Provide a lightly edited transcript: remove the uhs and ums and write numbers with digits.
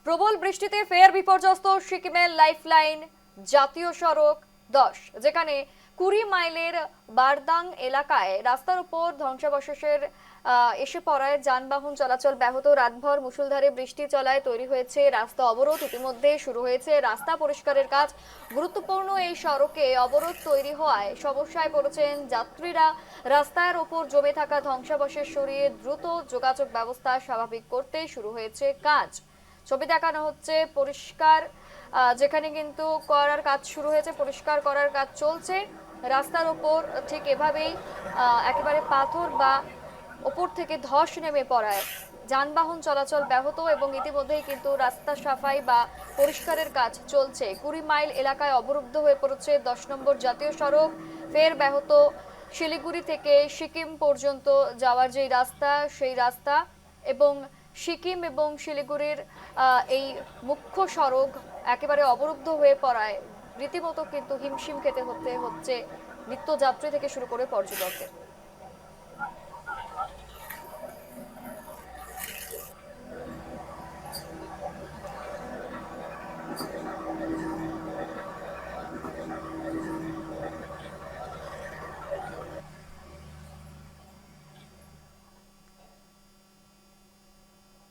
প্রবল বৃষ্টিতে ফের বিপর্যস্ত সিকিমের লাইফলাইন জাতীয় সড়ক 10, যেখানে 20 মাইলের বারদাং এলাকায় রাস্তার উপর ধ্বংসাবশেষের এসে পড়ায় যানবাহন চলাচল ব্যাহত। রাতভর মুষলধারে বৃষ্টি চলায় তৈরি হয়েছে রাস্তা অবরোধ। ইতিমধ্যে শুরু হয়েছে রাস্তা পরিষ্কারের কাজ। গুরুত্বপূর্ণ এই সড়কে অবরোধ তৈরি হওয়ায় সমস্যায় পড়েছেন যাত্রীরা। রাস্তার ওপর জমে থাকা ধ্বংসাবশেষ সরিয়ে দ্রুত যোগাযোগ ব্যবস্থা স্বাভাবিক করতে শুরু হয়েছে কাজ। ছবি দেখানো হচ্ছে পরিষ্কার, যেখানে কিন্তু করার কাজ শুরু হয়েছে, পরিষ্কার করার কাজ চলছে। রাস্তার ওপর ঠিক এভাবেই একেবারে পাথর বা ওপর থেকে ধস নেমে পড়ায় যানবাহন চলাচল ব্যাহত এবং ইতিমধ্যেই কিন্তু রাস্তা সাফাই বা পরিষ্কারের কাজ চলছে। 20 মাইল এলাকায় অবরুদ্ধ হয়ে পড়েছে 10 নম্বর জাতীয় সড়ক। ফের ব্যাহত শিলিগুড়ি থেকে সিকিম পর্যন্ত যাওয়ার যে রাস্তা, সেই রাস্তা এবং সিকিম এবং শিলিগুড়ির এই মুখ্য সড়ক একেবারে অবরুদ্ধ হয়ে পড়ায় রীতিমতো কিন্তু হিমশিম খেতে হচ্ছে নিত্যযাত্রী থেকে শুরু করে পর্যটকদের।